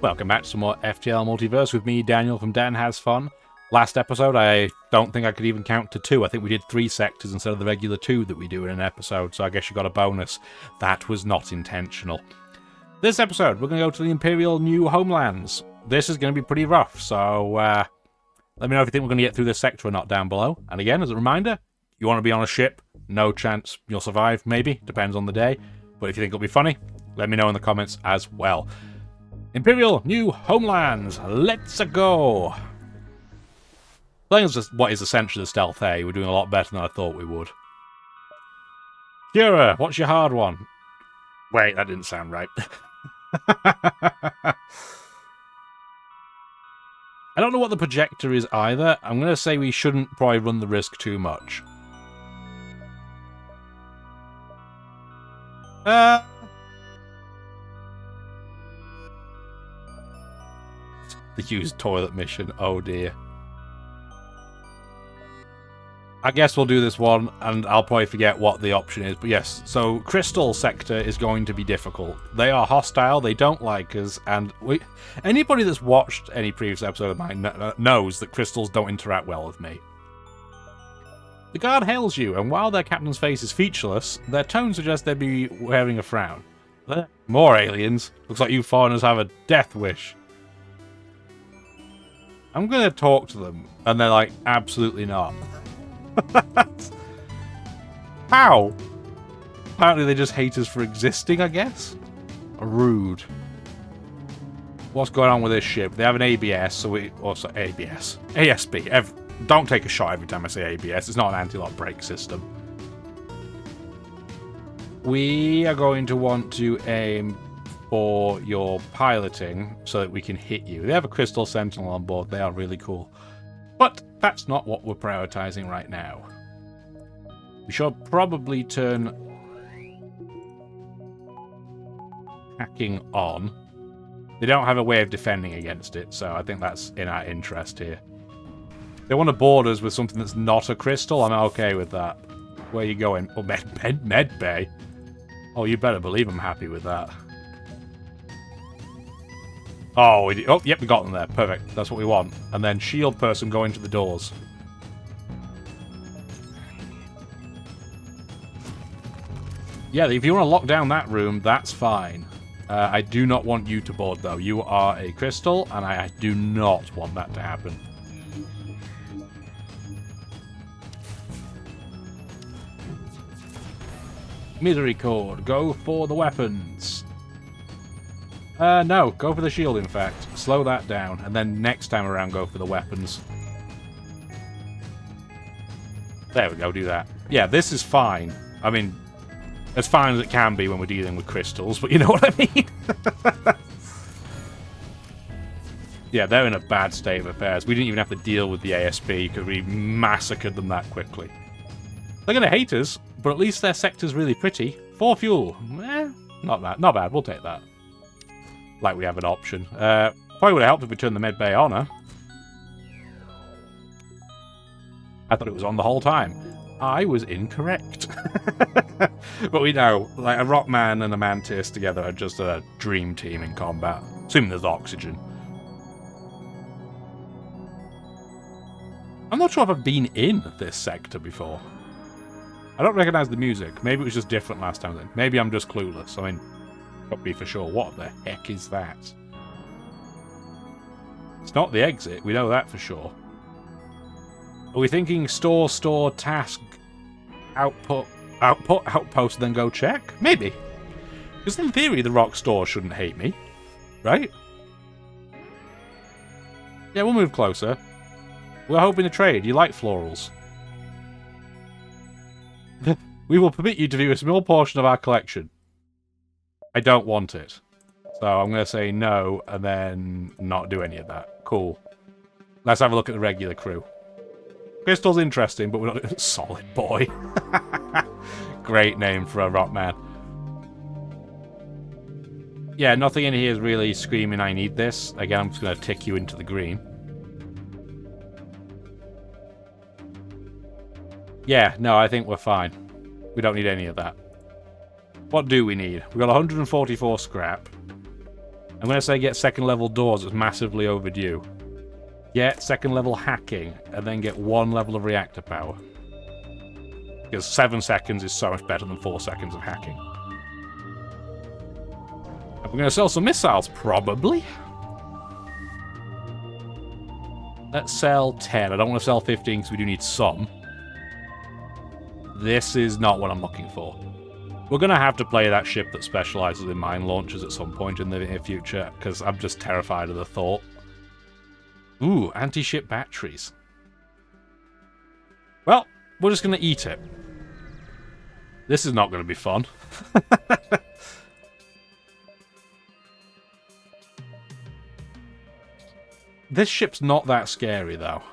Welcome back to some more FTL Multiverse with me, Daniel from Dan Has Fun. Last episode, I don't think I could even count to 2. I think we did 3 sectors instead of the regular 2 that we do in an episode, so I guess you got a bonus. That was not intentional. This episode, we're going to go to the Imperial New Homelands. This is going to be pretty rough, so let me know if you think we're going to get through this sector or not down below. And again, as a reminder, you want to be on a ship, no chance you'll survive, maybe, depends on the day. But if you think it'll be funny, let me know in the comments as well. Imperial New Homelands, let's go! Playing as what is essentially the Stealth A, we're doing a lot better than I thought we would. C.U.R.A, what's your hard one? Wait, that didn't sound right. I don't know what the projector is either. I'm going to say we shouldn't probably run the risk too much. The used toilet mission, oh dear. I guess we'll do this one, and I'll probably forget what the option is. But yes, so Crystal Sector is going to be difficult. They are hostile, they don't like us, and anybody that's watched any previous episode of mine knows that crystals don't interact well with me. The guard hails you, and while their captain's face is featureless, their tone suggests they'd be wearing a frown. More aliens. Looks like you foreigners have a death wish. I'm gonna talk to them, and they're like, absolutely not. How? Apparently they just hate us for existing, I guess? Rude. What's going on with this ship? They have an ABS, so we... Also, ABS. ASB. Don't take a shot every time I say ABS. It's not an anti-lock brake system. We are going to want to aim for your piloting so that we can hit you. They have a Crystal Sentinel on board. They are really cool. But that's not what we're prioritizing right now. We should probably turn hacking on. They don't have a way of defending against it, so I think that's in our interest here. They want to board us with something that's not a crystal. I'm okay with that. Where are you going? Oh, med bay. Oh, you better believe I'm happy with that. Oh, yep, we got them there. Perfect. That's what we want. And then shield person go into the doors. Yeah, if you want to lock down that room, that's fine. I do not want you to board, though. You are a crystal, and I do not want that to happen. Misericord, go for the weapons. No, go for the shield, in fact. Slow that down, and then next time around, go for the weapons. There we go, do that. Yeah, this is fine. I mean, as fine as it can be when we're dealing with crystals, but you know what I mean? Yeah, they're in a bad state of affairs. We didn't even have to deal with the ASB because we massacred them that quickly. They're going to hate us, but at least their sector's really pretty. 4 fuel. Not bad. Not bad. We'll take that. Like we have an option. Probably would have helped if we turned the med bay on, huh? I thought it was on the whole time. I was incorrect. But we know, like, a Rockman and a Mantis together are just a dream team in combat. Assuming there's oxygen. I'm not sure if I've been in this sector before. I don't recognise the music. Maybe it was just different last time then. Maybe I'm just clueless. I mean... Can't be for sure. What the heck is that? It's not the exit. We know that for sure. Are we thinking store, task, outpost, then go check? Maybe. Because in theory, the rock store shouldn't hate me. Right? Yeah, we'll move closer. We're hoping to trade. You like florals. We will permit you to view a small portion of our collection. I don't want it. So I'm going to say no, and then not do any of that. Cool. Let's have a look at the regular crew. Crystal's interesting, but we're not... Solid boy. Great name for a Rockman. Yeah, nothing in here is really screaming, I need this. Again, I'm just going to tick you into the green. Yeah, no, I think we're fine. We don't need any of that. What do we need? We've got 144 scrap. And I'm going to say get second level doors. It's massively overdue. Get second level hacking, and then get 1 level of reactor power. Because 7 seconds is so much better than 4 seconds of hacking. Are we going to sell some missiles? Probably. Let's sell 10. I don't want to sell 15 because we do need some. This is not what I'm looking for. We're going to have to play that ship that specializes in mine launchers at some point in the near future, because I'm just terrified of the thought. Ooh, anti-ship batteries. Well, we're just going to eat it. This is not going to be fun. This ship's not that scary, though.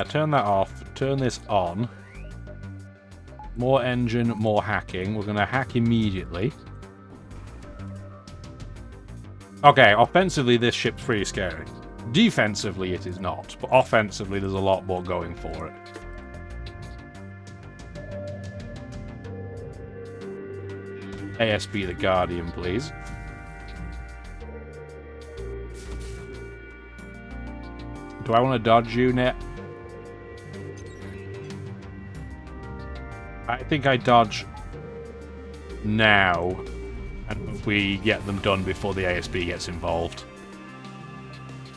Turn that off. Turn this on. More engine, more hacking. We're going to hack immediately. Okay, offensively, this ship's pretty scary. Defensively, it is not. But offensively, there's a lot more going for it. ASB the Guardian, please. Do I want to dodge unit? I think I dodge now, and we get them done before the ASB gets involved.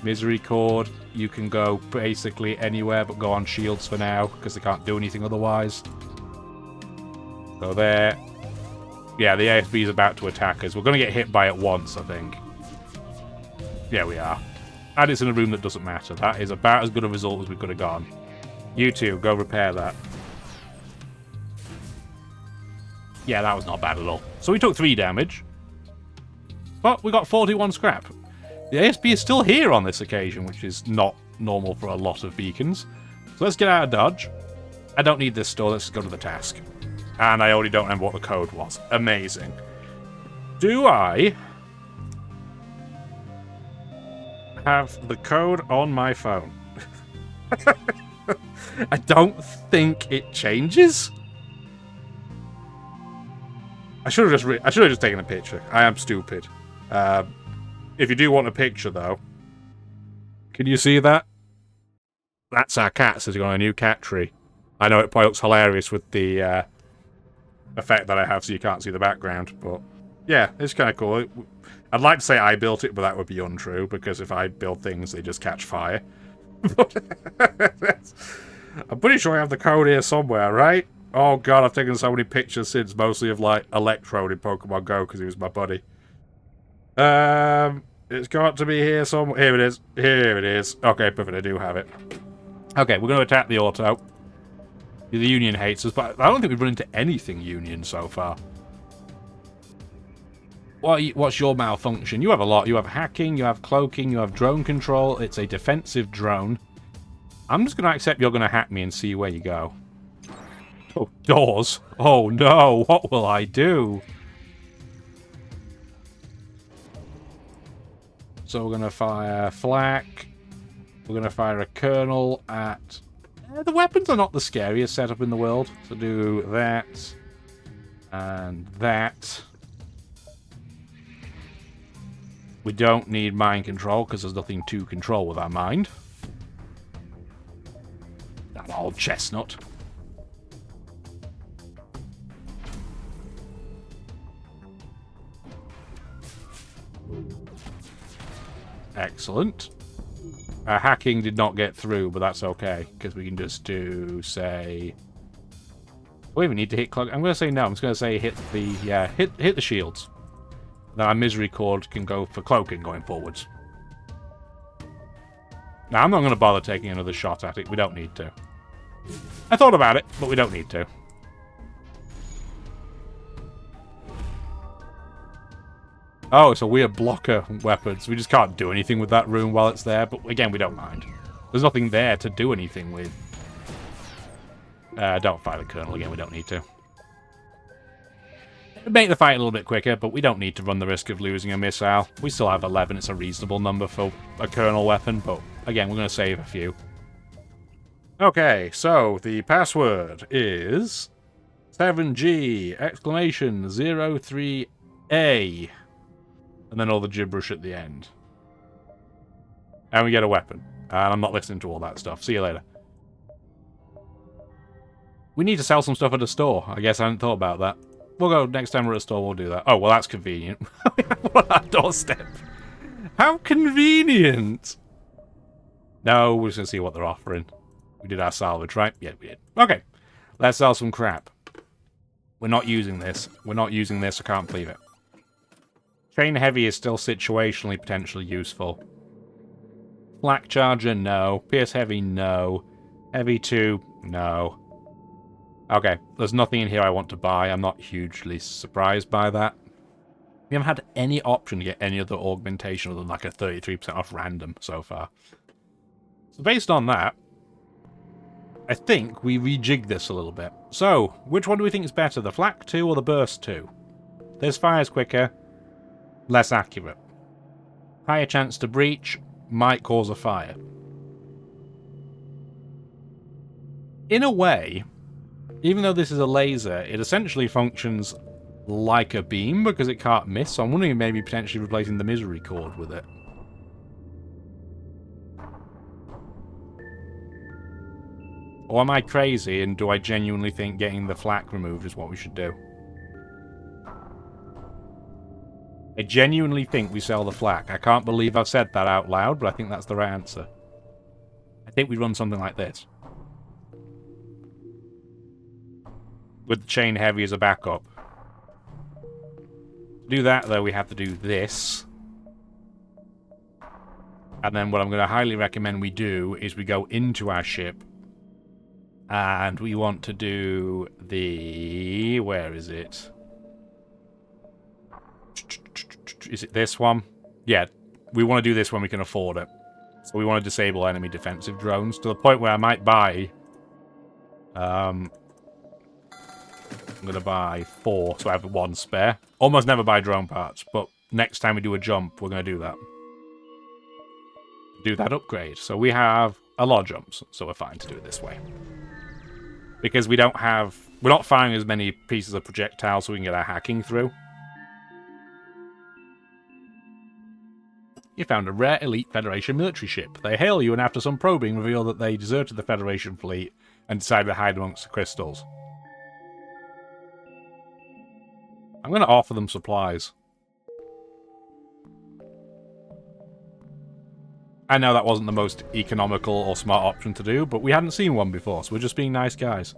Misery Cord, you can go basically anywhere but go on shields for now, because they can't do anything otherwise. Go there. Yeah, the ASB is about to attack us. We're going to get hit by it once, I think. Yeah, we are. And it's in a room that doesn't matter. That is about as good a result as we could have gotten. You two, go repair that. Yeah, that was not bad at all. So we took 3 damage. But we got 41 scrap. The ASB is still here on this occasion, which is not normal for a lot of beacons. So let's get out of dodge. I don't need this store. Let's go to the task. And I already don't remember what the code was. Amazing. Do I have the code on my phone? I don't think it changes. I should have just taken a picture. I am stupid. If you do want a picture, though, can you see that? That's our cat sitting on a new cat tree. I know it probably looks hilarious with the effect that I have, so you can't see the background, but yeah, it's kind of cool. I'd like to say I built it, but that would be untrue, because if I build things, they just catch fire. I'm pretty sure I have the code here somewhere, right? Oh god, I've taken so many pictures since, mostly of, like, Electrode in Pokemon Go, because he was my buddy. It's got to be here somewhere. Here it is. Here it is. Okay, perfect, I do have it. Okay, we're going to attack the auto. The Union hates us, but I don't think we've run into anything Union so far. What's your malfunction? You have a lot. You have hacking, you have cloaking, you have drone control. It's a defensive drone. I'm just going to accept you're going to hack me and see where you go. Oh, doors. Oh no, what will I do? So we're going to fire flak. We're going to fire a kernel at... the weapons are not the scariest setup in the world. So do that. And that. We don't need mind control because there's nothing to control with our mind. That old chestnut. Excellent. Our hacking did not get through, but that's okay, because we can just do, say... We even need to hit cloak. I'm going to say no. I'm just going to say hit the, hit the shields. Then our misery cord can go for cloaking going forwards. Now, I'm not going to bother taking another shot at it. We don't need to. I thought about it, but we don't need to. Oh, it's a weird blocker weapons. We just can't do anything with that room while it's there, but again, we don't mind. There's nothing there to do anything with. Don't fire the kernel again, we don't need to. It'd make the fight a little bit quicker, but we don't need to run the risk of losing a missile. We still have 11, it's a reasonable number for a kernel weapon, but again, we're going to save a few. Okay, so the password is 7G exclamation 03A. And then all the gibberish at the end. And we get a weapon. And I'm not listening to all that stuff. See you later. We need to sell some stuff at a store. I guess I hadn't thought about that. We'll go next time we're at a store, we'll do that. Oh, well, that's convenient. What our doorstep. How convenient! No, we're just going to see what they're offering. We did our salvage, right? Yeah, we did. Okay. Let's sell some crap. We're not using this. We're not using this. I can't believe it. Chain heavy is still situationally potentially useful. Flak charger, no. Pierce heavy, no. Heavy 2, no. Okay, there's nothing in here I want to buy. I'm not hugely surprised by that. We haven't had any option to get any other augmentation other than like a 33% off random so far. So based on that, I think we rejig this a little bit. So, which one do we think is better, the Flak 2 or the Burst 2? This fires quicker, less accurate. Higher chance to breach, might cause a fire. In a way, even though this is a laser, it essentially functions like a beam because it can't miss, so I'm wondering if maybe potentially replacing the misery cord with it. Or am I crazy and do I genuinely think getting the flak removed is what we should do? I genuinely think we sell the flak. I can't believe I've said that out loud, but I think that's the right answer. I think we run something like this. With the chain heavy as a backup. To do that, though, we have to do this. And then what I'm going to highly recommend we do is we go into our ship. And we want to do the... Where is it? Is it this one? Yeah, we want to do this when we can afford it. So we want to disable enemy defensive drones to the point where I might buy... I'm going to buy 4, so I have 1 spare. Almost never buy drone parts, but next time we do a jump, we're going to do that. Do that upgrade. So we have a lot of jumps, so we're fine to do it this way. Because we don't have... We're not firing as many pieces of projectile so we can get our hacking through. You found a rare elite Federation military ship. They hail you and after some probing reveal that they deserted the Federation fleet and decided to hide amongst the crystals. I'm going to offer them supplies. I know that wasn't the most economical or smart option to do, but we hadn't seen one before, so we're just being nice guys.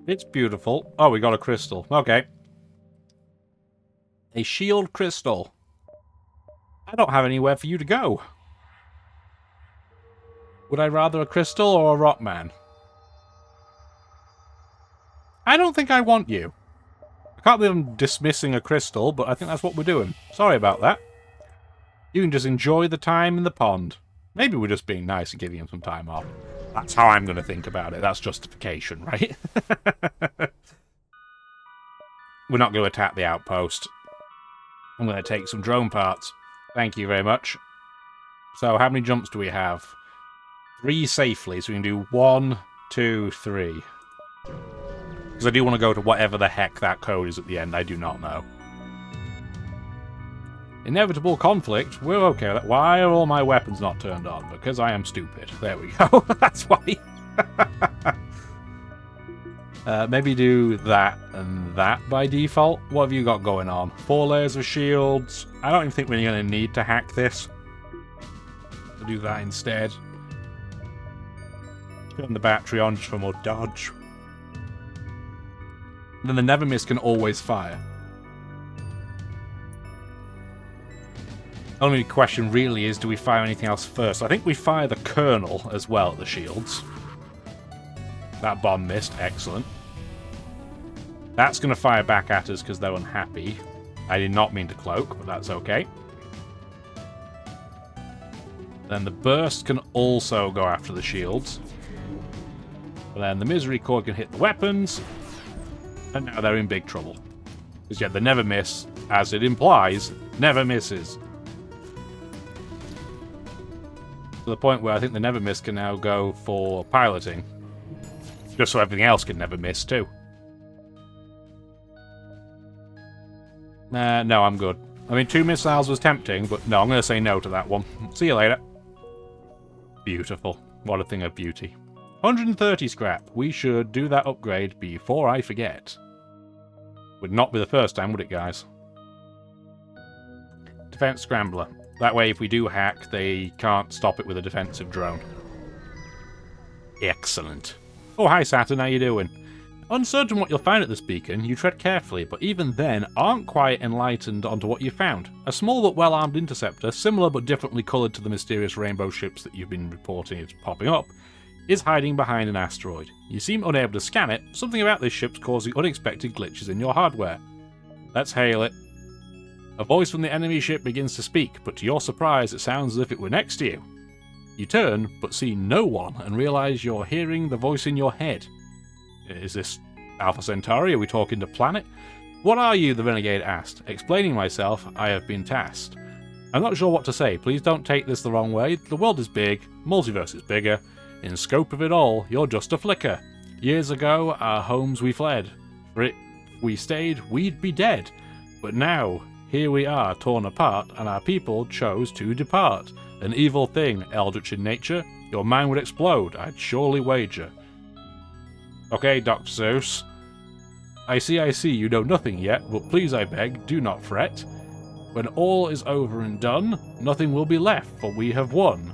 It's beautiful. Oh, we got a crystal. Okay. A shield crystal. I don't have anywhere for you to go. Would I rather a crystal or a rock man? I don't think I want you. I can't believe I'm dismissing a crystal, but I think that's what we're doing. Sorry about that. You can just enjoy the time in the pond. Maybe we're just being nice and giving him some time off. That's how I'm going to think about it. That's justification, right? We're not going to attack the outpost. I'm going to take some drone parts. Thank you very much. So, how many jumps do we have? 3 safely, so we can do 1, 2, 3. Because I do want to go to whatever the heck that code is at the end. I do not know. Inevitable conflict. We're okay with that. Why are all my weapons not turned on? Because I am stupid. There we go. That's why. Maybe do that and that by default. What have you got going on? 4 layers of shields. I don't even think we're going to need to hack this. We'll do that instead. Turn the battery on just for more dodge. Then the never miss can always fire. The only question really is, do we fire anything else first? I think we fire the kernel as well at the shields. That bomb missed. Excellent. That's going to fire back at us because they're unhappy. I did not mean to cloak, but that's okay. Then the burst can also go after the shields. But then the misery cord can hit the weapons. And now they're in big trouble. Because yeah, the never miss, as it implies, never misses. To the point where I think the never miss can now go for piloting. Just so everything else can never miss, too. No, I'm good. I mean, 2 missiles was tempting, but no, I'm going to say no to that one. See you later. Beautiful. What a thing of beauty. 130 scrap. We should do that upgrade before I forget. Would not be the first time, would it, guys? Defense Scrambler. That way, if we do hack, they can't stop it with a defensive drone. Excellent. Oh, hi, Saturn. How you doing? Uncertain what you'll find at this beacon, you tread carefully, but even then aren't quite enlightened onto what you found. A small but well-armed interceptor, similar but differently coloured to the mysterious rainbow ships that you've been reporting is popping up, is hiding behind an asteroid. You seem unable to scan it, something about this ship's causing unexpected glitches in your hardware. Let's hail it. A voice from the enemy ship begins to speak, but to your surprise it sounds as if it were next to you. You turn, but see no one, and realise you're hearing the voice in your head. Is this Alpha Centauri? Are we talking to planet? What are you? The renegade asked. Explaining myself, I have been tasked. I'm not sure what to say. Please don't take this the wrong way. The world is big. Multiverse is bigger. In scope of it all, you're just a flicker. Years ago, our homes we fled. For if we stayed, we'd be dead. But now, here we are, torn apart, and our people chose to depart. An evil thing, eldritch in nature. Your mind would explode, I'd surely wager. Okay, Dr. Suess. I see, you know nothing yet, but please, I beg, do not fret. When all is over and done, nothing will be left, for we have won.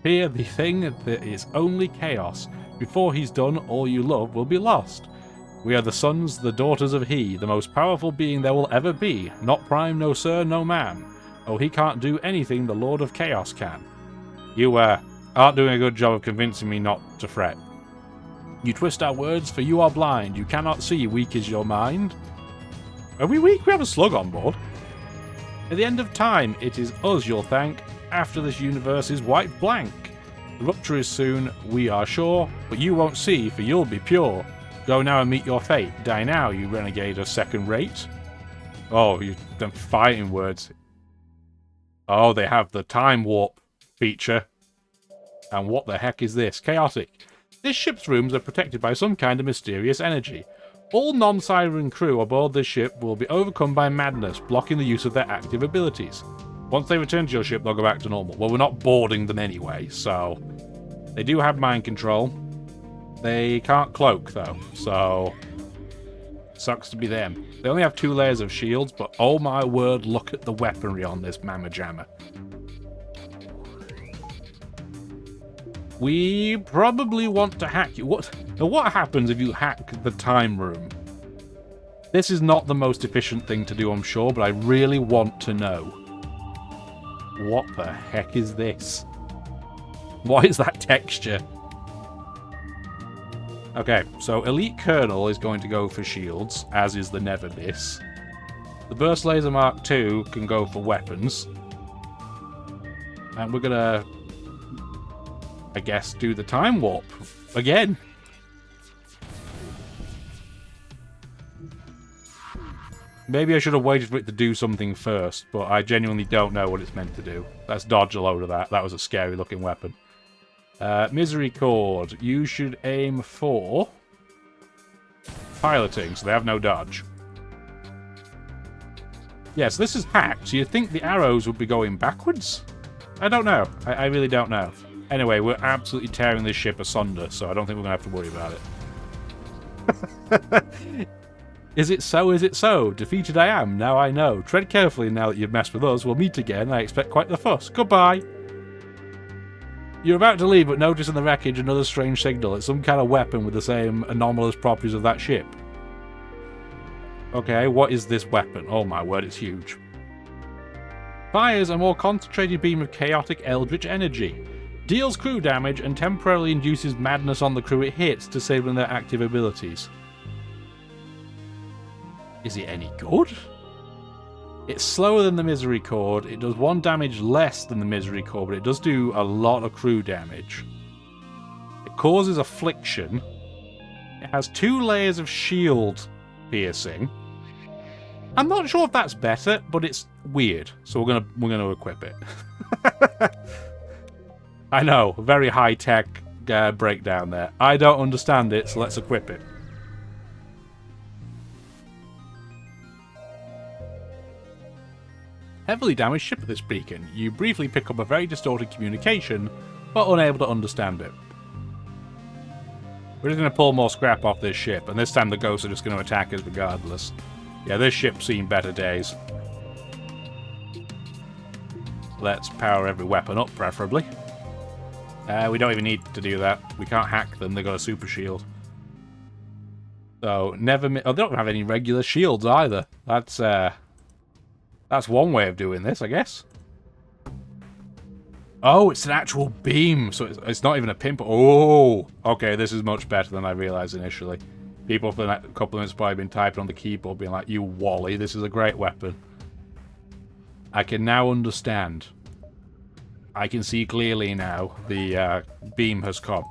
Fear the thing that is only chaos. Before he's done, all you love will be lost. We are the sons, the daughters of he, the most powerful being there will ever be. Not prime, no sir, no ma'am. Oh, he can't do anything the Lord of Chaos can. You, aren't doing a good job of convincing me not to fret. You twist our words, for you are blind. You cannot see, weak is your mind. Are we weak? We have a slug on board. At the end of time, it is us you'll thank. After this universe is wiped blank. The rupture is soon, we are sure, but you won't see, for you'll be pure. Go now and meet your fate. Die now, you renegade of second rate. Oh, them fighting words. Oh, they have the time warp feature. And what the heck is this? Chaotic. This ship's rooms are protected by some kind of mysterious energy. All non-Siren crew aboard this ship will be overcome by madness, blocking the use of their active abilities. Once they return to your ship, they'll go back to normal. Well, we're not boarding them anyway, so... They do have mind control. They can't cloak, though, so... Sucks to be them. They only have 2 layers of shields, but oh my word, look at the weaponry on this mamma jamma. We probably want to hack you. What happens if you hack the time room? This is not the most efficient thing to do, I'm sure, but I really want to know. What the heck is this? What is that texture? Okay, so Elite Colonel is going to go for shields, as is the Never Miss. The Burst Laser Mark II can go for weapons. And we're gonna... I guess do the time warp again. Maybe I should have waited for it to do something first, but I genuinely don't know what it's meant to do. Let's dodge a load of that. That was a scary looking weapon. Misery Cord. You should aim for piloting, so they have no dodge. Yes, this is hacked, so you'd think the arrows would be going backwards? I don't know. I really don't know. Anyway, we're absolutely tearing this ship asunder, so I don't think we're going to have to worry about it. Is it so? Is it so? Defeated I am, now I know. Tread carefully now that you've messed with us. We'll meet again. I expect quite the fuss. Goodbye. You're about to leave, but notice in the wreckage another strange signal. It's some kind of weapon with the same anomalous properties of that ship. Okay, what is this weapon? Oh my word, it's huge. Fires a more concentrated beam of chaotic eldritch energy. Deals crew damage and temporarily induces madness on the crew it hits, disabling their active abilities. Is it any good? It's slower than the Misery Cord. It does 1 damage less than the Misery Cord, but it does do a lot of crew damage. It causes affliction. It has 2 layers of shield piercing. I'm not sure if that's better, but it's weird, so we're gonna equip it. I know, very high-tech breakdown there. I don't understand it, so let's equip it. Heavily damaged ship at this beacon. You briefly pick up a very distorted communication, but unable to understand it. We're just going to pull more scrap off this ship, and this time the ghosts are just going to attack us regardless. Yeah, this ship's seen better days. Let's power every weapon up, preferably. We don't even need to do that. We can't hack them, they've got a super shield. So, never... Oh, they don't have any regular shields either. That's one way of doing this, I guess. Oh, it's an actual beam, so it's not even a pinpoint. Oh, okay, this is much better than I realized initially. People for a couple of minutes probably been typing on the keyboard being like, you Wally, this is a great weapon. I can now understand. I can see clearly now the beam has come.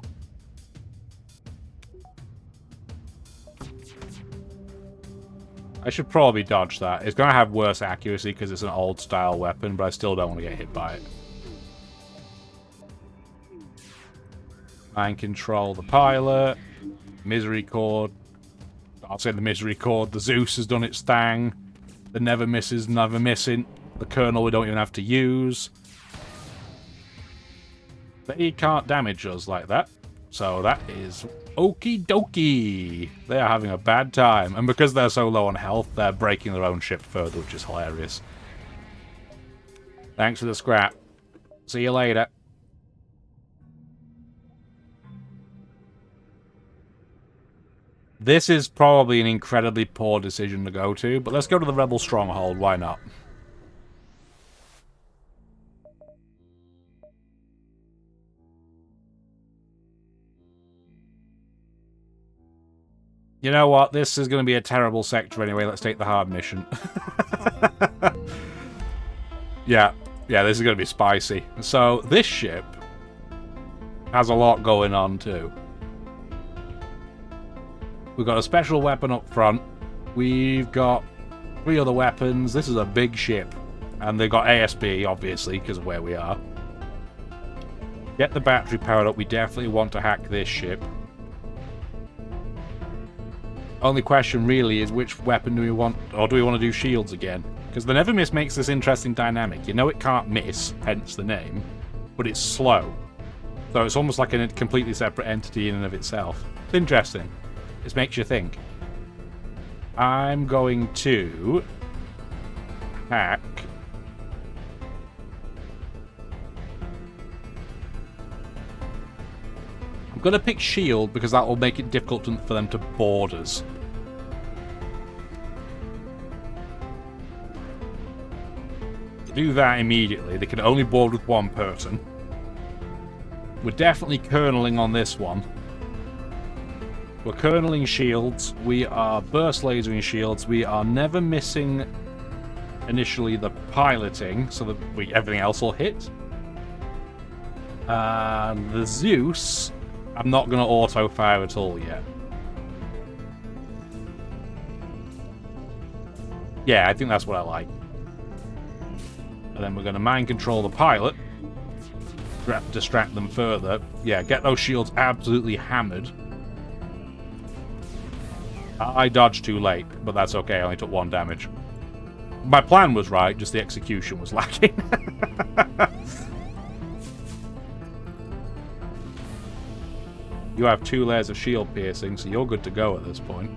I should probably dodge that. It's going to have worse accuracy because it's an old style weapon, but I still don't want to get hit by it. Mind control the pilot. Misery cord. I'll say the misery cord. The Zeus has done its thing. The never misses, never missing. The Colonel we don't even have to use. They can't damage us like that. So that is okie dokie. They are having a bad time. And because they're so low on health, they're breaking their own ship further, which is hilarious. Thanks for the scrap. See you later. This is probably an incredibly poor decision to go to, but let's go to the Rebel Stronghold, why not? You know what? This is going to be a terrible sector anyway. Let's take the hard mission. Yeah, this is going to be spicy. So, this ship has a lot going on too. We've got a special weapon up front. We've got 3 other weapons. This is a big ship. And they've got ASB, obviously, because of where we are. Get the battery powered up. We definitely want to hack this ship. Only question really is which weapon do we want, or do we want to do shields again? Because the never miss makes this interesting dynamic. You know it can't miss, hence the name, but it's slow. So it's almost like a completely separate entity in and of itself. It's interesting. This makes you think. I'm going to hack I'm going to pick shield because that will make it difficult for them to board us. Do that immediately. They can only board with one person. We're definitely kerneling on this one. We're kerneling shields. We are burst lasering shields. We are never missing initially the piloting so that everything else will hit. The Zeus, I'm not going to auto-fire at all yet. Yeah, I think that's what I like. And then we're going to mind control the pilot. Distract them further. Yeah, get those shields absolutely hammered. I dodged too late, but that's okay. I only took 1 damage. My plan was right, just the execution was lacking. You have 2 layers of shield piercing, so you're good to go at this point.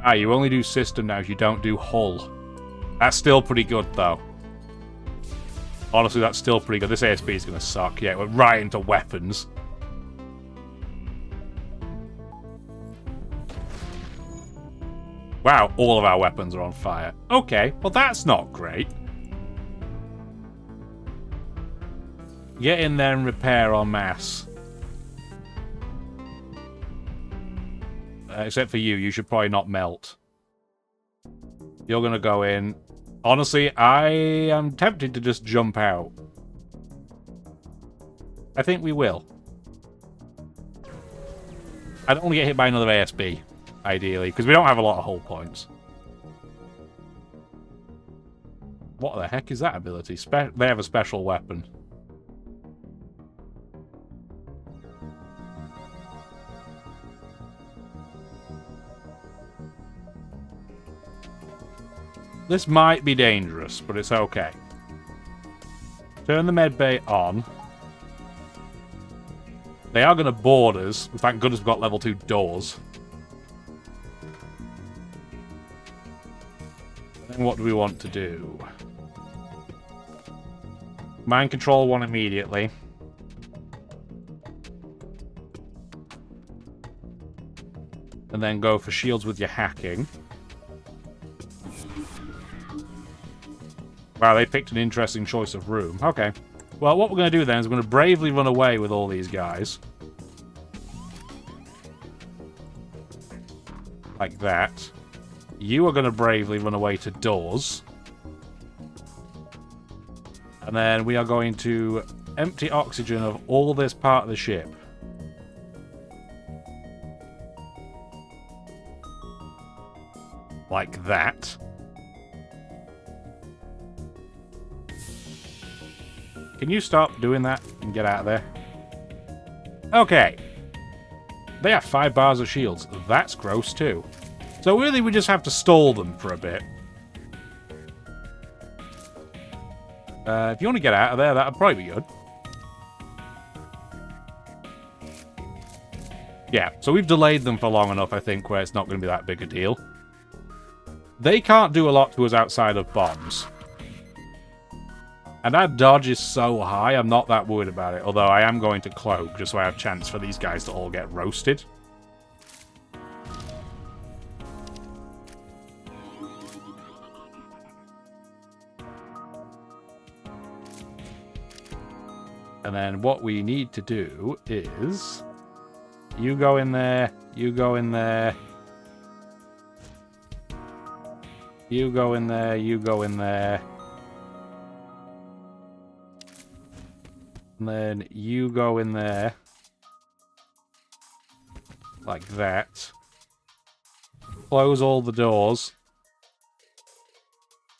Ah, you only do system now, you don't do hull. That's still pretty good, though. Honestly, that's still pretty good. This ASB is going to suck. Yeah, we're right into weapons. Wow, all of our weapons are on fire. Okay, well that's not great. Get in there and repair en masse. Except for you should probably not melt. You're gonna go in. Honestly, I am tempted to just jump out. I think we will. I don't want to get hit by another ASB, ideally, because we don't have a lot of hull points. What the heck is that ability? They have a special weapon. This might be dangerous, but it's okay. Turn the medbay on. They are going to board us. Thank goodness we've got level 2 doors. And what do we want to do? Mind control one immediately. And then go for shields with your hacking. Wow, they picked an interesting choice of room. Okay. Well, what we're going to do then is we're going to bravely run away with all these guys. Like that. You are going to bravely run away to doors. And then we are going to empty oxygen of all this part of the ship. Like that. Can you stop doing that and get out of there? Okay. They have 5 bars of shields. That's gross too. So really we just have to stall them for a bit. If you want to get out of there, that'd probably be good. Yeah, so we've delayed them for long enough, I think, where it's not going to be that big a deal. They can't do a lot to us outside of bombs. And our dodge is so high, I'm not that worried about it. Although I am going to cloak, just so I have a chance for these guys to all get roasted. And then what we need to do is... You go in there, you go in there. You go in there, you go in there. And then you go in there. Like that. Close all the doors.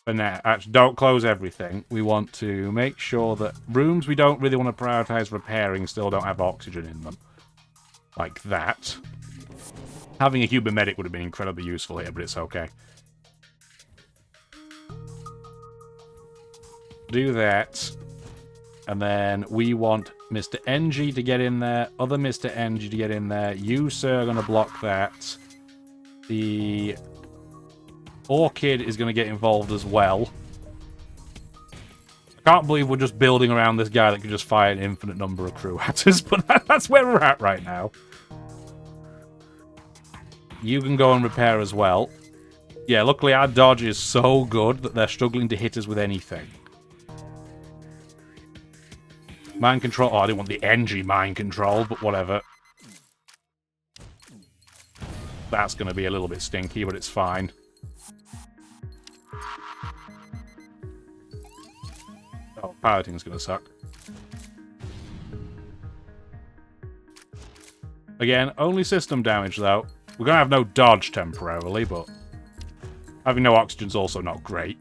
But now, actually, don't close everything. We want to make sure that rooms we don't really want to prioritize repairing still don't have oxygen in them. Like that. Having a human medic would have been incredibly useful here, but it's okay. Do that. And then we want Mr. NG to get in there. Other Mr. NG to get in there. You, sir, are going to block that. The Orchid is going to get involved as well. I can't believe we're just building around this guy that can just fire an infinite number of crew at us, but that's where we're at right now. You can go and repair as well. Yeah, luckily our dodge is so good that they're struggling to hit us with anything. Mind control. Oh, I didn't want the NG mind control, but whatever. That's going to be a little bit stinky, but it's fine. Oh, piloting's going to suck. Again, only system damage, though. We're going to have no dodge temporarily, but having no oxygen's also not great.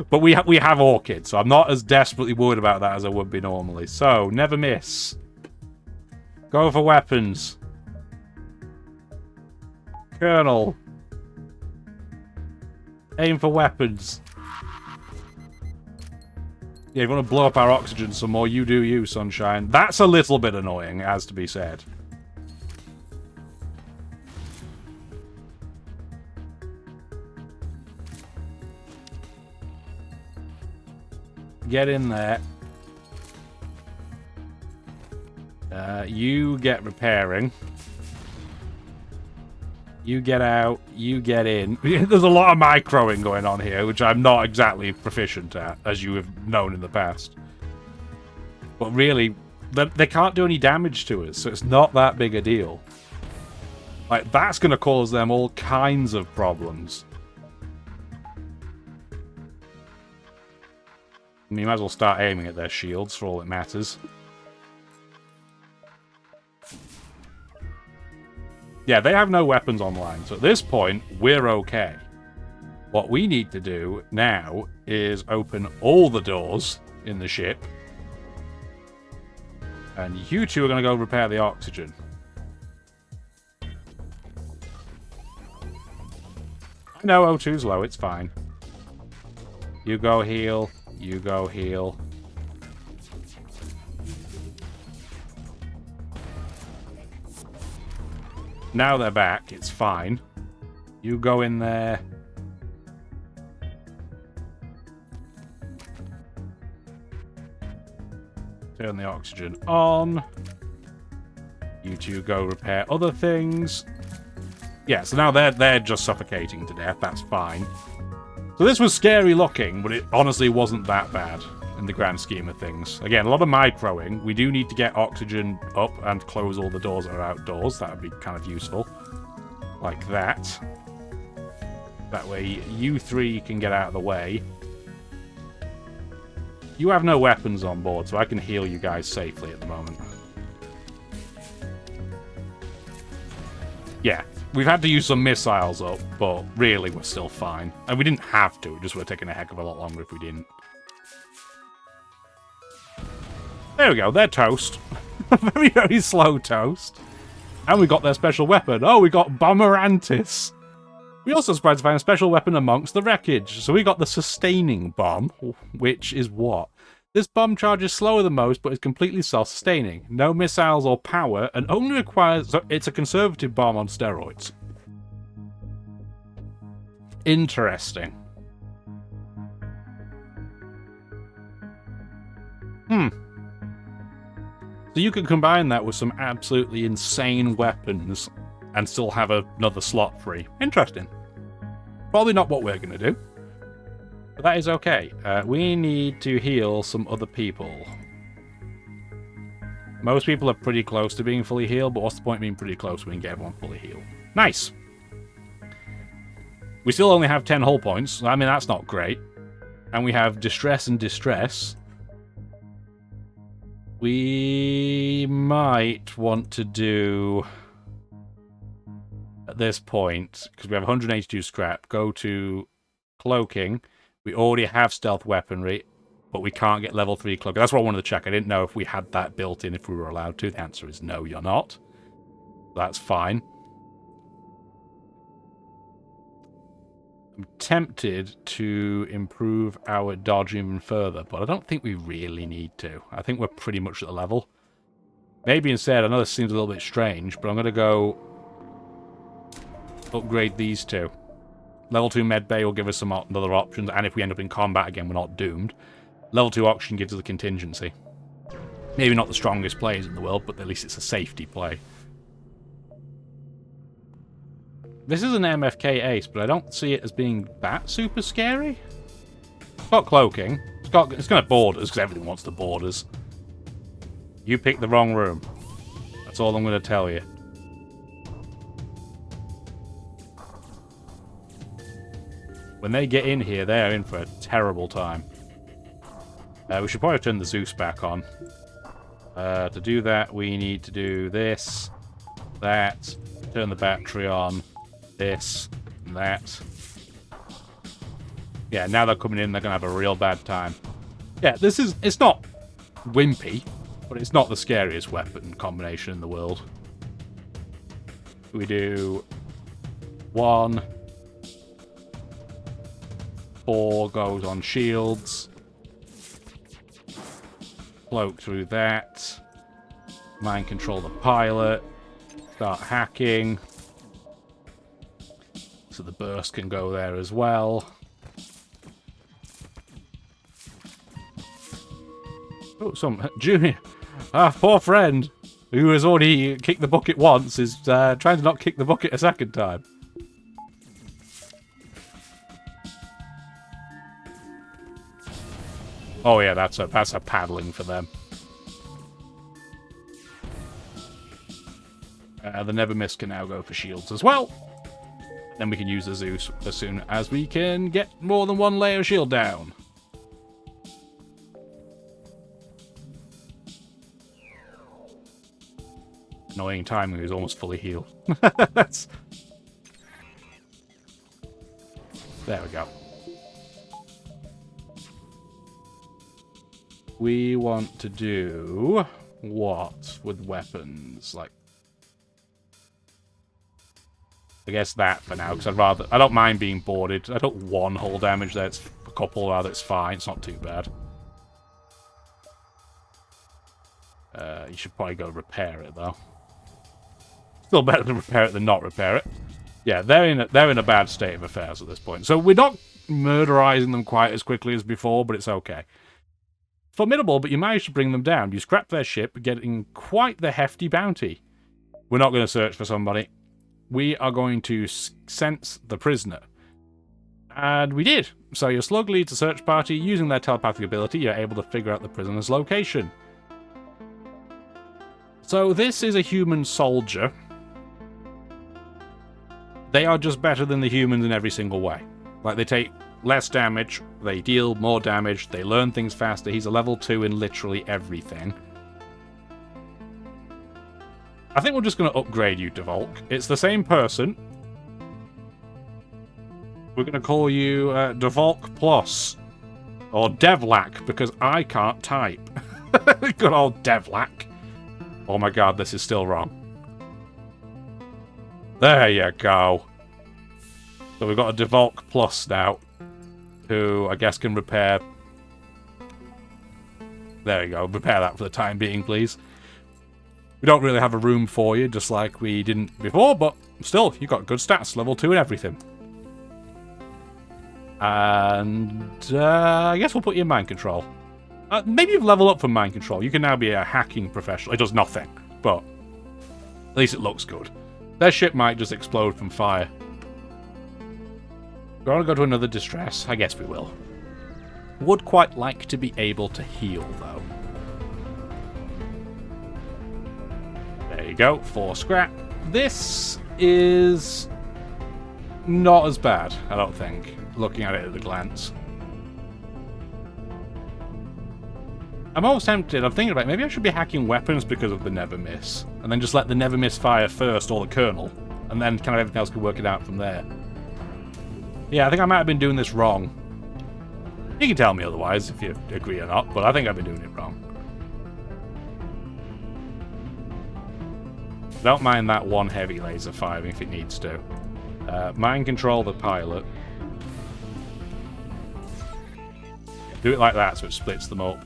But we have Orchid, so I'm not as desperately worried about that as I would be normally. So, never miss. Go for weapons. Colonel. Aim for weapons. Yeah, if you want to blow up our oxygen some more, you do you, sunshine. That's a little bit annoying, as to be said. Get in there. You get repairing. You get out. You get in. There's a lot of microing going on here, which I'm not exactly proficient at, as you have known in the past. But really, they can't do any damage to us, so it's not that big a deal. Like, that's going to cause them all kinds of problems. I mean, you might as well start aiming at their shields for all it matters. Yeah, they have no weapons online, so at this point, we're okay. What we need to do now is open all the doors in the ship. And you two are going to go repair the oxygen. I know O2's low, it's fine. You go heal. You go heal. Now they're back, it's fine. You go in there. Turn the oxygen on. You two go repair other things. Yeah, so now they're just suffocating to death. That's fine. So this was scary looking, but it honestly wasn't that bad in the grand scheme of things. Again, a lot of microing. We do need to get oxygen up and close all the doors that are outdoors. That would be kind of useful. Like that. That way you three can get out of the way. You have no weapons on board, so I can heal you guys safely at the moment. Yeah, we've had to use some missiles up, but really we're still fine. And we didn't have to, it just would have taken a heck of a lot longer if we didn't. There we go, they're toast. Very, very slow toast. And we got their special weapon. Oh, we got Bomberantis. We also surprised to find a special weapon amongst the wreckage. So we got the Sustaining Bomb, which is what? This bomb charges slower than most, but is completely self-sustaining. No missiles or power, and only requires... So it's a conservative bomb on steroids. Interesting. So you can combine that with some absolutely insane weapons and still have another slot free. Interesting. Probably not what we're going to do. But that is okay. We need to heal some other people. Most people are pretty close to being fully healed, but what's the point of being pretty close when we can get everyone fully healed? Nice! We still only have 10 hull points. I mean, that's not great. And we have Distress and Distress. We might want to do... At this point, because we have 182 scrap, go to cloaking. We already have stealth weaponry, but we can't get level 3 cloaking. That's what I wanted to check. I didn't know if we had that built in, if we were allowed to. The answer is no, you're not. That's fine. I'm tempted to improve our dodge even further, but I don't think we really need to. I think we're pretty much at the level. Maybe instead, I know this seems a little bit strange, but I'm going to go upgrade these two. Level 2 medbay will give us some other options, and if we end up in combat again, we're not doomed. Level 2 oxygen gives us a contingency. Maybe not the strongest players in the world, but at least it's a safety play. This is an MFK ace, but I don't see it as being that super scary. It's got cloaking. It's going to board us, because everything wants to board us. You picked the wrong room. That's all I'm going to tell you. When they get in here, they are in for a terrible time. We should probably turn the Zeus back on. To do that, we need to do this, that, turn the battery on, this, and that. Yeah, now they're coming in, they're going to have a real bad time. Yeah, it's not wimpy, but it's not the scariest weapon combination in the world. We do 1... 4 goes on shields. Cloak through that. Mind control the pilot. Start hacking. So the burst can go there as well. Oh, some Junior. Our poor friend, who has already kicked the bucket once, is trying to not kick the bucket a second time. Oh yeah, that's a paddling for them. The Never Miss can now go for shields as well. Then we can use the Zeus as soon as we can get more than one layer of shield down. Annoying timing, he's almost fully healed. That's... There we go. We want to do what with weapons? Like, I guess that for now, because I don't mind being boarded. I don't want hull damage there. It's a couple, rather, it's fine. It's not too bad. You should probably go repair it, though. Still better to repair it than not repair it. Yeah, they're in a bad state of affairs at this point. So we're not murderizing them quite as quickly as before, but it's okay. Formidable, but you managed to bring them down. You scrapped their ship, getting quite the hefty bounty. We're not going to search for somebody. We are going to sense the prisoner. And we did. So your slug leads a search party. Using their telepathic ability, you're able to figure out the prisoner's location. So this is a human soldier. They are just better than the humans in every single way. Like, they take less damage, they deal more damage, they learn things faster. He's a level 2 in literally everything. I think we're just going to upgrade you to Volk. It's the same person. We're going to call you Devolk Plus. Or Devlac, because I can't type. Good old Devlac. Oh my god, this is still wrong. There you go. So we've got a Devolk Plus now, who I guess can repair... There you go, repair that for the time being, please. We don't really have a room for you, just like we didn't before, but still, you've got good stats, level 2 and everything. And I guess we'll put you in mind control. Maybe you've leveled up from mind control. You can now be a hacking professional. It does nothing, but at least it looks good. Their ship might just explode from fire. We want to go to another distress? I guess we will. Would quite like to be able to heal, though. There you go, 4 scrap. This is not as bad, I don't think, looking at it at a glance. I'm almost tempted, I'm thinking about maybe I should be hacking weapons because of the never miss. And then just let the never miss fire first, or the kernel. And then kind of everything else can work it out from there. Yeah, I think I might have been doing this wrong. You can tell me otherwise if you agree or not, but I think I've been doing it wrong. Don't mind that one heavy laser firing if it needs to. Mind control the pilot. Do it like that so it splits them up.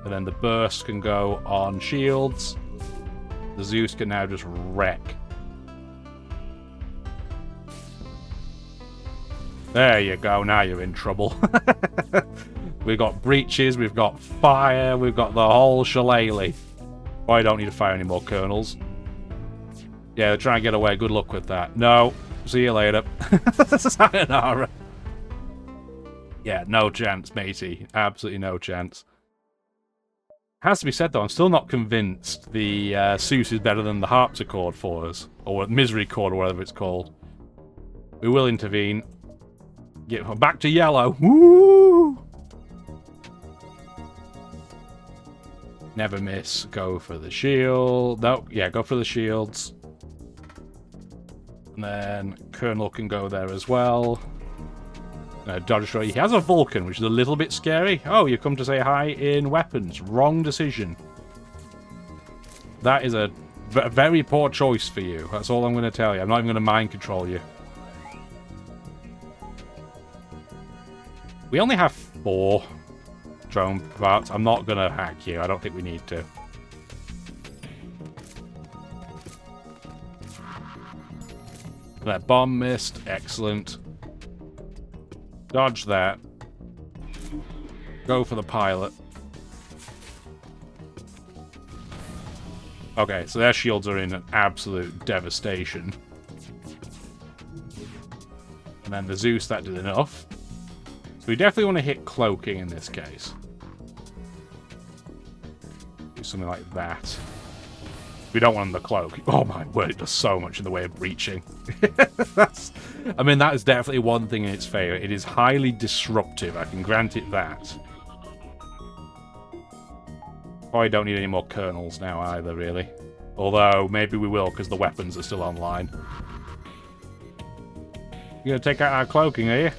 And then the burst can go on shields. The Zeus can now just wreck. There you go, now you're in trouble. We've got breaches, we've got fire, we've got the whole shillelagh. Oh, I don't need to fire any more kernels. Yeah, they're trying to get away. Good luck with that. No. See you later. Sayonara. Yeah, no chance, matey. Absolutely no chance. Has to be said, though, I'm still not convinced the Suess is better than the harpsichord for us. Or misery chord, or whatever it's called. We will intervene. Get back to yellow. Woo! Never miss. Go for the shield. No, yeah, go for the shields. And then Colonel can go there as well. Dodge Destroyer. He has a Vulcan, which is a little bit scary. Oh, you come to say hi in weapons. Wrong decision. That is a very poor choice for you. That's all I'm going to tell you. I'm not even going to mind control you. We only have 4 drone parts. I'm not going to hack you. I don't think we need to. That bomb missed. Excellent. Dodge that. Go for the pilot. Okay, so their shields are in an absolute devastation. And then the Zeus, that did enough. So we definitely want to hit cloaking in this case. Do something like that. We don't want the cloak. Oh my word, it does so much in the way of breaching. I mean, that is definitely one thing in its favor. It is highly disruptive, I can grant it that. Probably don't need any more kernels now either, really. Although, maybe we will, because the weapons are still online. You gonna take out our cloaking, are you?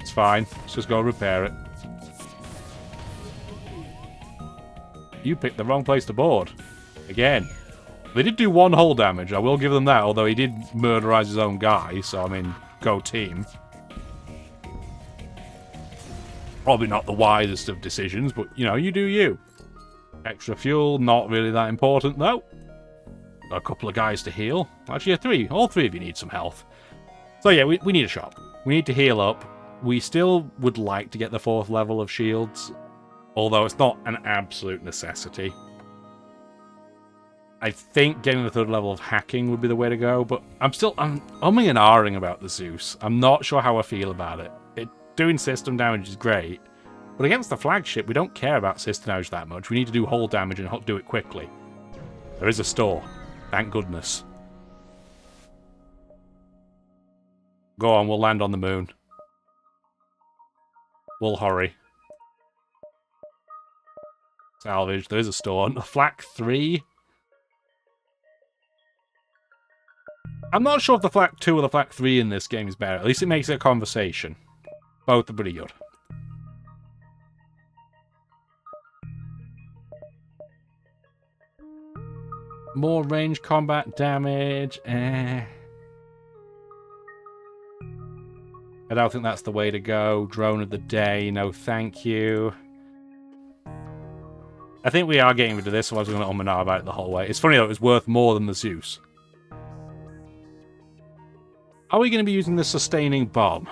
It's fine. Let's just go repair it. You picked the wrong place to board. Again. They did do 1 hull damage, I will give them that, although he did murderize his own guy, so I mean, go team. Probably not the wisest of decisions, but, you know, you do you. Extra fuel, not really that important, though. Got a couple of guys to heal. Actually, yeah, 3. All 3 of you need some health. So yeah, we need a shop. We need to heal up. We still would like to get the 4th level of shields, although it's not an absolute necessity. I think getting the 3rd level of hacking would be the way to go, but I'm umming and ahhing about the Zeus. I'm not sure how I feel about it. Doing system damage is great, but against the flagship, we don't care about system damage that much. We need to do hull damage and do it quickly. There is a store. Thank goodness. Go on, we'll land on the moon. We'll hurry. Salvage. There is a store. Flak 3. I'm not sure if the Flak 2 or the Flak 3 in this game is better. At least it makes it a conversation. Both are pretty good. More range combat damage. I don't think that's the way to go. Drone of the day. No, thank you. I think we are getting rid of this, so I was going to and ah about it the whole way. It's funny though, it was worth more than the Zeus. Are we going to be using the sustaining bomb?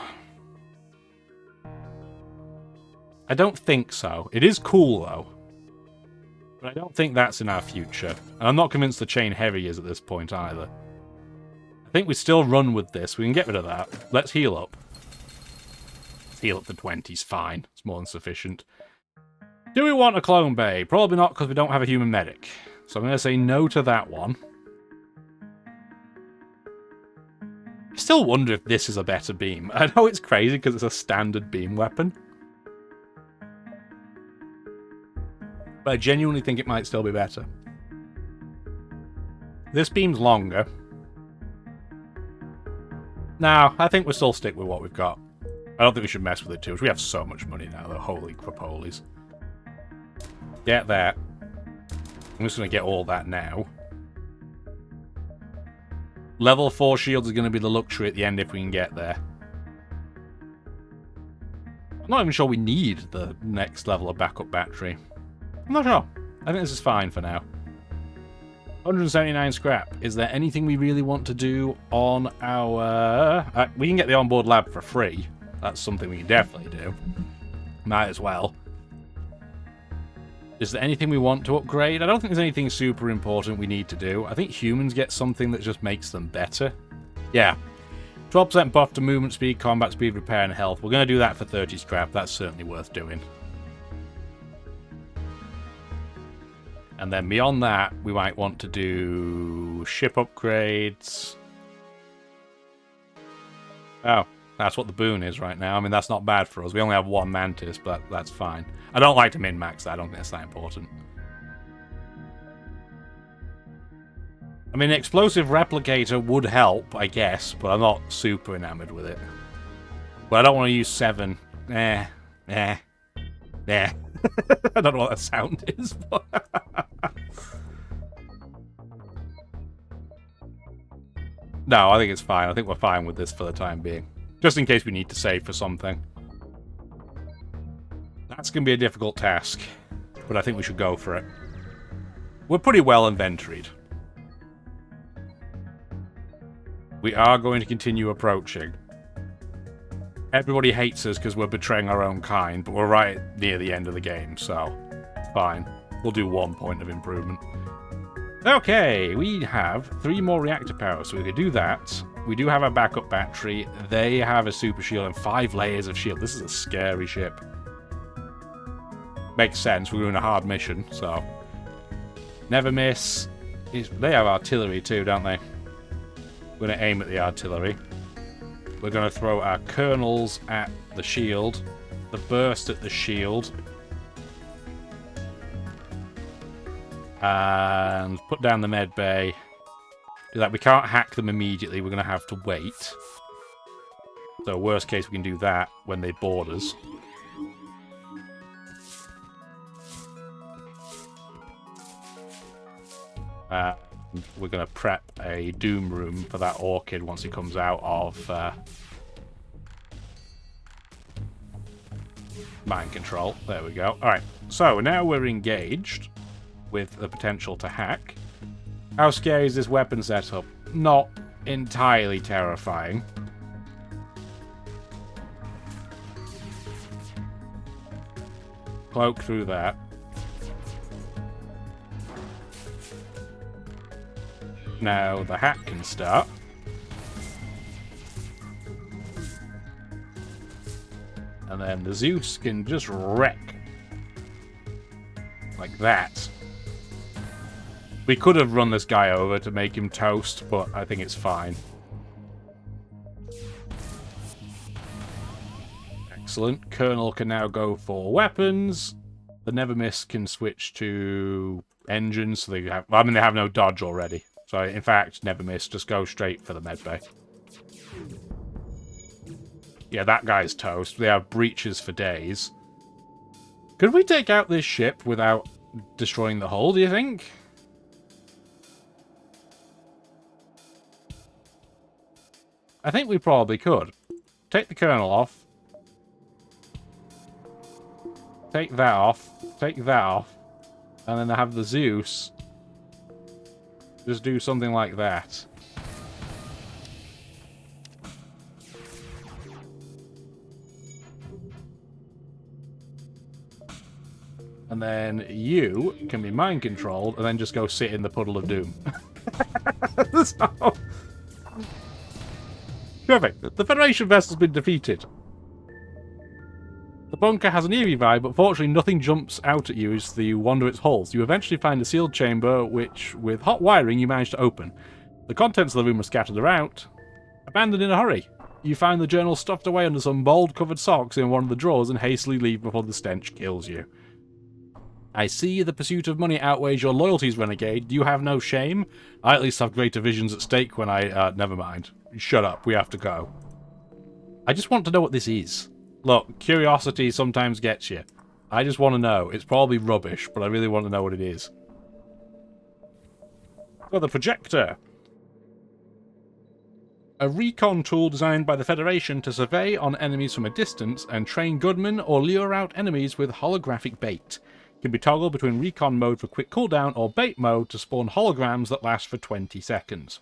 I don't think so. It is cool, though. But I don't think that's in our future. And I'm not convinced the chain heavy is at this point, either. I think we still run with this. We can get rid of that. Let's heal up. Let's heal up to 20's fine. It's more than sufficient. Do we want a clone bay? Probably not, because we don't have a human medic. So I'm going to say no to that one. I still wonder if this is a better beam. I know it's crazy because it's a standard beam weapon. But I genuinely think it might still be better. This beam's longer. No, I think we'll still stick with what we've got. I don't think we should mess with it too much. We have so much money now, though. Holy crapolies. Get that. I'm just going to get all that now. Level 4 shields is going to be the luxury at the end if we can get there. I'm not even sure we need the next level of backup battery. I'm not sure. I think this is fine for now. 179 scrap. Is there anything we really want to do on our... we can get the onboard lab for free. That's something we can definitely do. Might as well. Is there anything we want to upgrade? I don't think there's anything super important we need to do. I think humans get something that just makes them better. Yeah. 12% buff to movement speed, combat speed, repair, and health. We're going to do that for 30 scrap. That's certainly worth doing. And then beyond that, we might want to do ship upgrades. Oh, that's what the boon is right now. I mean, that's not bad for us. We only have 1 Mantis, but that's fine. I don't like to min-max that. I don't think it's that important. I mean, explosive replicator would help, I guess, but I'm not super enamored with it. But I don't want to use 7. I don't know what that sound is, but... No, I think it's fine. I think we're fine with this for the time being. Just in case we need to save for something. That's going to be a difficult task, but I think we should go for it. We're pretty well inventoried. We are going to continue approaching. Everybody hates us because we're betraying our own kind, but we're right near the end of the game, so fine. We'll do 1 point of improvement. Okay, we have 3 more reactor power, so we could do that. We do have a backup battery. They have a super shield and 5 layers of shield. This is a scary ship. Makes sense, we're doing a hard mission, so... Never miss. They have artillery too, don't they? We're going to aim at the artillery. We're going to throw our kernels at the shield. The burst at the shield. And put down the med bay. Do that. We can't hack them immediately. We're going to have to wait. So worst case, we can do that when they board us. We're going to prep a Doom room for that Orchid once he comes out of mind control. There we go. Alright, so now we're engaged with the potential to hack. How scary is this weapon setup? Not entirely terrifying. Cloak through that. Now the hack can start. And then the Zeus can just wreck. Like that. We could have run this guy over to make him toast, but I think it's fine. Excellent. Colonel can now go for weapons. The Never Miss can switch to engines, so they have... I mean, they have no dodge already. So, in fact, Never Miss, just go straight for the medbay. Yeah, that guy's toast. They have breaches for days. Could we take out this ship without destroying the hull, do you think? I think we probably could. Take the Colonel off. Take that off. Take that off. And then I have the Zeus. Just do something like that. And then you can be mind controlled and then just go sit in the puddle of doom. So... Perfect. The Federation vessel's been defeated. The bunker has an eerie vibe, but fortunately nothing jumps out at you as you wander its halls. You eventually find a sealed chamber, which, with hot wiring, you manage to open. The contents of the room are scattered around, abandoned in a hurry. You find the journal stuffed away under some mold-covered socks in one of the drawers and hastily leave before the stench kills you. I see the pursuit of money outweighs your loyalties, renegade. You have no shame? I at least have greater visions at stake when I... never mind. Shut up, we have to go. I just want to know what this is. Look, curiosity sometimes gets you. I just want to know. It's probably rubbish, but I really want to know what it is. So, the projector. A recon tool designed by the Federation to survey on enemies from a distance and train gunmen or lure out enemies with holographic bait. Can be toggled between recon mode for quick cooldown or bait mode to spawn holograms that last for 20 seconds.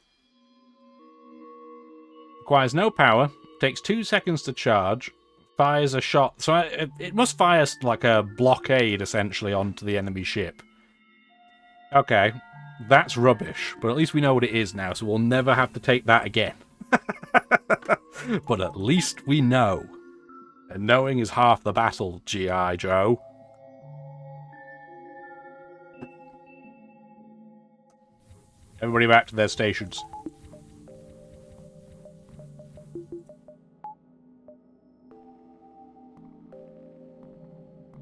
Requires no power, takes 2 seconds to charge, fires a shot. So it must fire like a blockade, essentially, onto the enemy ship. Okay, that's rubbish, but at least we know what it is now, so we'll never have to take that again. But at least we know. And knowing is half the battle, G.I. Joe. Everybody back to their stations.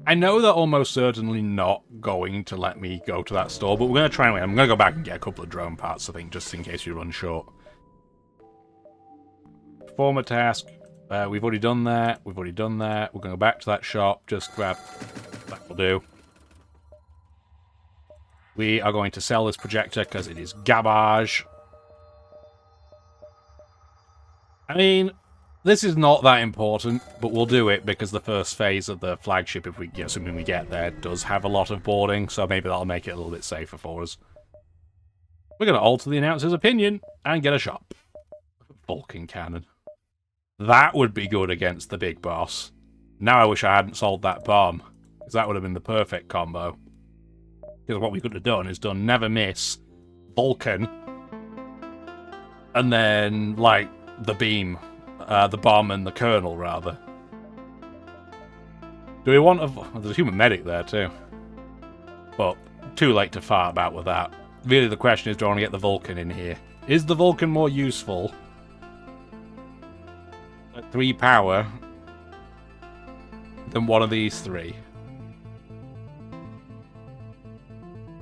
I know they're almost certainly not going to let me go to that store, but we're going to try anyway. I'm going to go back and get a couple of drone parts, I think, just in case we run short. Perform a task. We've already done that. We've already done that. We're going to go back to that shop. Just grab... That will do. We are going to sell this projector because it is garbage. I mean... This is not that important, but we'll do it because the first phase of the flagship, if we get assuming we get there, does have a lot of boarding, so maybe that'll make it a little bit safer for us. We're going to alter the announcer's opinion and get a shop. Vulcan cannon. That would be good against the big boss. Now I wish I hadn't sold that bomb, because that would have been the perfect combo. Because what we could have done is done Never Miss, Vulcan, and then, like, the beam. The bomb and the Colonel, rather. Do we want a... There's a human medic there, too. But, too late to fart about with that. Really, the question is, do I want to get the Vulcan in here? Is the Vulcan more useful? At 3 power... than one of these 3?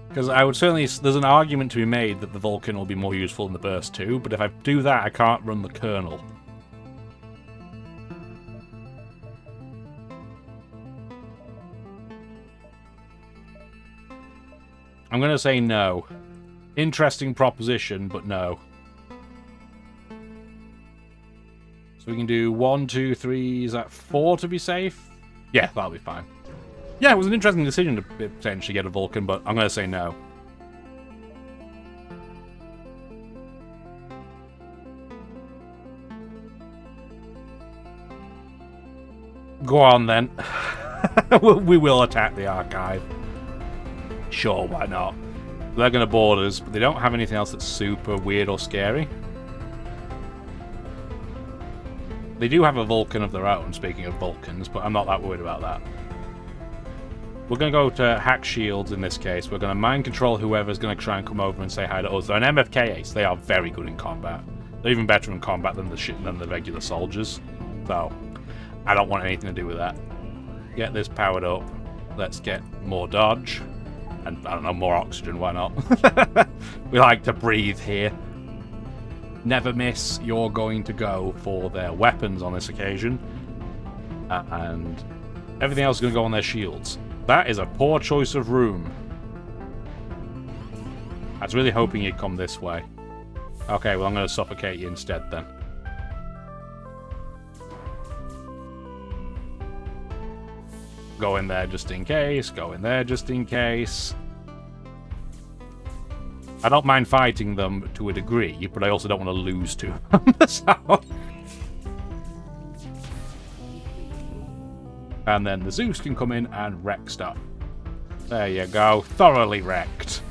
Because I would certainly... There's an argument to be made that the Vulcan will be more useful in the Burst 2, but if I do that, I can't run the Colonel. I'm going to say no. Interesting proposition, but no. So we can do 1, 2, 3, is that 4 to be safe? Yeah, that'll be fine. Yeah, it was an interesting decision to potentially get a Vulcan, but I'm going to say no. Go on, then. We will attack the archive. Sure, why not? They're going to board us, but they don't have anything else that's super weird or scary. They do have a Vulcan of their own, speaking of Vulcans, but I'm not that worried about that. We're going to go to hack shields in this case. We're going to mind control whoever's going to try and come over and say hi to us. They're an MFK ace. They are very good in combat. They're even better in combat than the regular soldiers. So, I don't want anything to do with that. Get this powered up. Let's get more dodge. And, I don't know, more oxygen. Why not? We like to breathe here. Never miss. You're going to go for their weapons on this occasion. And everything else is going to go on their shields. That is a poor choice of room. I was really hoping you'd come this way. Okay, well, I'm going to suffocate you instead, then. Go in there just in case. Go in there just in case. I don't mind fighting them to a degree, but I also don't want to lose to them. So... And then the Zeus can come in and wreck stuff. There you go. Thoroughly wrecked.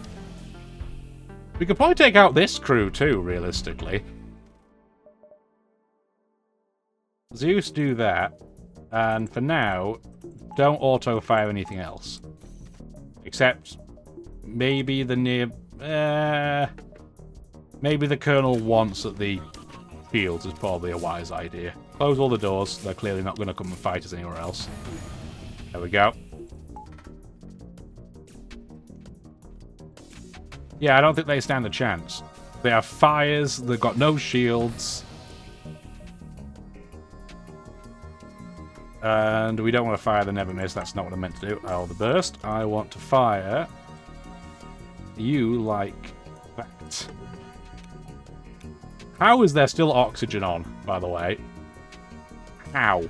We could probably take out this crew too, realistically. Zeus, do that. And for now, don't auto-fire anything else. Except maybe the near... maybe the Colonel wants at the fields is probably a wise idea. Close all the doors. They're clearly not going to come and fight us anywhere else. There we go. Yeah, I don't think they stand a chance. They have fires. They've got no shields. And we don't want to fire the Never Miss. That's not what I meant to do. Oh, the burst. I want to fire you like that. How is there still oxygen on, by the way? How? I'm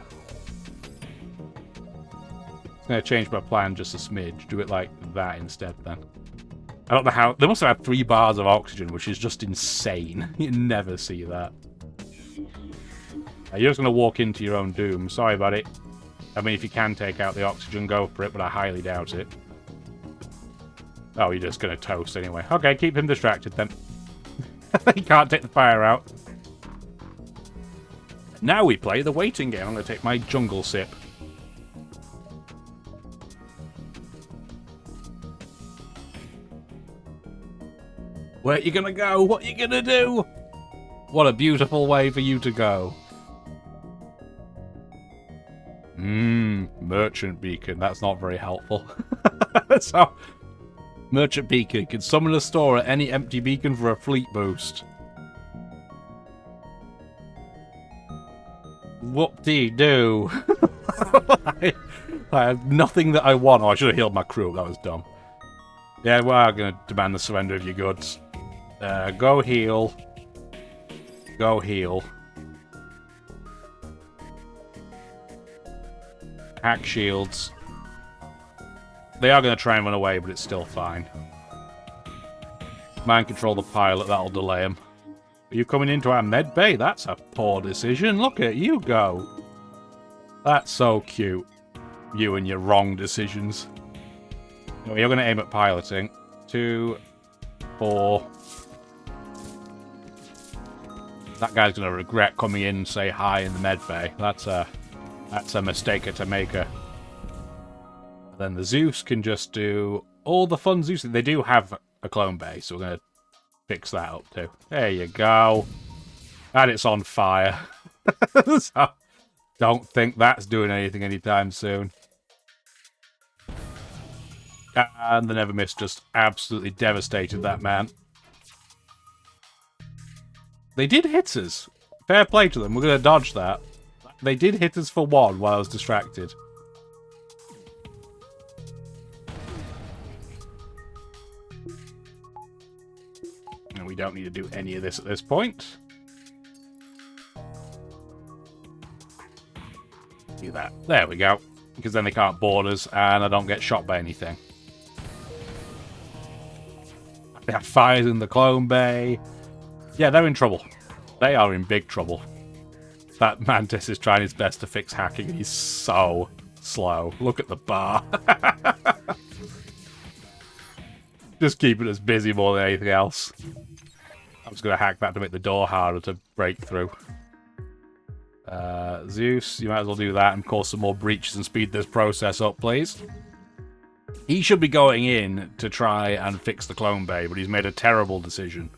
going to change my plan just a smidge. Do it like that instead, then. I don't know how... They must have had 3 bars of oxygen, which is just insane. You never see that. You're just going to walk into your own doom. Sorry, buddy. I mean, if you can take out the oxygen, go for it, but I highly doubt it. Oh, you're just going to toast anyway. Okay, keep him distracted, then. He can't take the fire out. Now we play the waiting game. I'm going to take my jungle sip. Where are you going to go? What are you going to do? What a beautiful way for you to go. Merchant beacon. That's not very helpful. So, merchant beacon can summon a store at any empty beacon for a fleet boost. Whoop-dee-doo. I have nothing that I want. Oh, I should have healed my crew. That was dumb. Yeah, we are going to demand the surrender of your goods. Go heal. Go heal. Hack shields. They are going to try and run away, but it's still fine. Mind control the pilot. That'll delay him. Are you coming into our med bay? That's a poor decision. Look at you go. That's so cute. You and your wrong decisions. Anyway, you're going to aim at piloting. 2, 4. That guy's going to regret coming in and say hi in the med bay. That's a mistake to make. Then the Zeus can just do all the fun Zeus. They do have a clone base, so we're going to fix that up too. There you go. And it's on fire. So, don't think that's doing anything anytime soon. And the Never Miss just absolutely devastated that man. They did hit us. Fair play to them. We're going to dodge that. They did hit us for 1 while I was distracted. we don't need to do any of this at this point. Do that. There we go. Because then they can't board us, and I don't get shot by anything. They have fires in the clone bay. Yeah, they're in trouble. They are in big trouble. That Mantis is trying his best to fix hacking, and he's so slow. Look at the bar. Just keeping us busy more than anything else. I'm just going to hack that to make the door harder to break through. Zeus, you might as well do that and cause some more breaches and speed this process up, please. He should be going in to try and fix the clone bay, but he's made a terrible decision.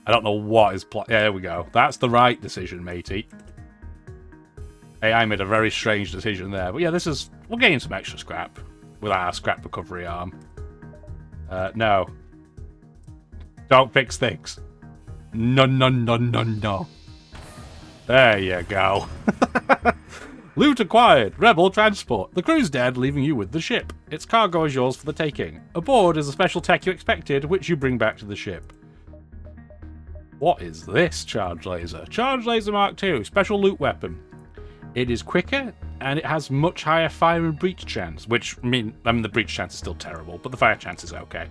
I don't know what his plan... Yeah, there we go. That's the right decision, matey. AI made a very strange decision there. But yeah, this is... We'll gain some extra scrap with our scrap recovery arm. No. Don't fix things. No, no, no, no, no. There you go. Loot acquired. Rebel transport. The crew's dead, leaving you with the ship. Its cargo is yours for the taking. Aboard is the special tech you expected, which you bring back to the ship. What is this charge laser? Charge laser Mark II. Special loot weapon. It is quicker, and it has much higher fire and breach chance, which, I mean the breach chance is still terrible, but the fire chance is okay.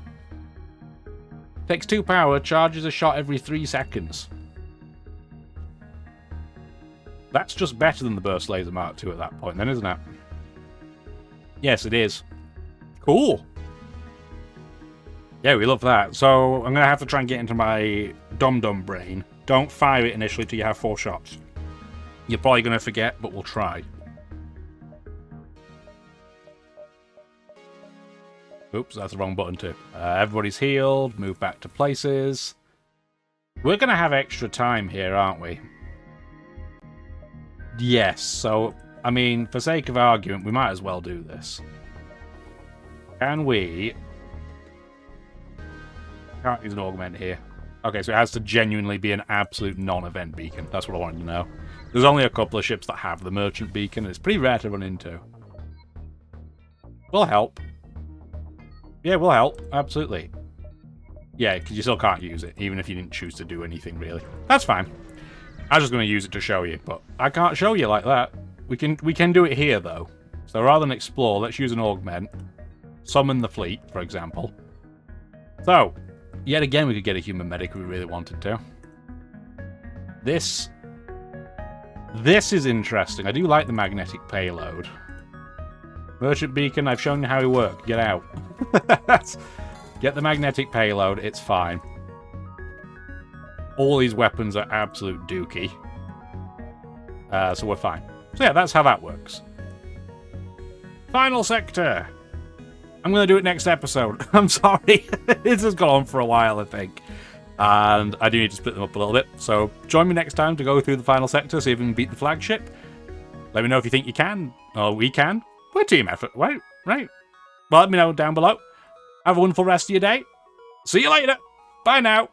Takes 2 power, charges a shot every 3 seconds. That's just better than the Burst Laser Mark II at that point then, isn't it? Yes, it is. Cool. Yeah, we love that. So, I'm going to have to try and get into my dum-dum brain. Don't fire it initially till you have 4 shots. You're probably going to forget, but we'll try. Oops, that's the wrong button too. Everybody's healed. Move back to places. We're going to have extra time here, aren't we? Yes, so, I mean, for sake of argument, we might as well do this. Can we... Can't use an augment here. Okay, so it has to genuinely be an absolute non-event beacon. That's what I wanted to know. There's only a couple of ships that have the merchant beacon, and it's pretty rare to run into. Will help. Yeah, will help. Absolutely. Yeah, because you still can't use it, even if you didn't choose to do anything, really. That's fine. I was just going to use it to show you, but I can't show you like that. We can do it here, though. So rather than explore, let's use an augment. Summon the fleet, for example. So, yet again, we could get a human medic if we really wanted to. This is interesting. I do like the magnetic payload. Merchant beacon, I've shown you how it works. Get out. Get the magnetic payload, it's fine. All these weapons are absolute dookie. So we're fine. So yeah, that's how that works. Final sector. I'm going to do it next episode. I'm sorry. This has gone on for a while, I think. And I do need to split them up a little bit. So join me next time to go through the final sector, see if we can beat the flagship. Let me know if you think you can, or we can. We're team effort, right? Well, let me know down below. Have a wonderful rest of your day. See you later. Bye now.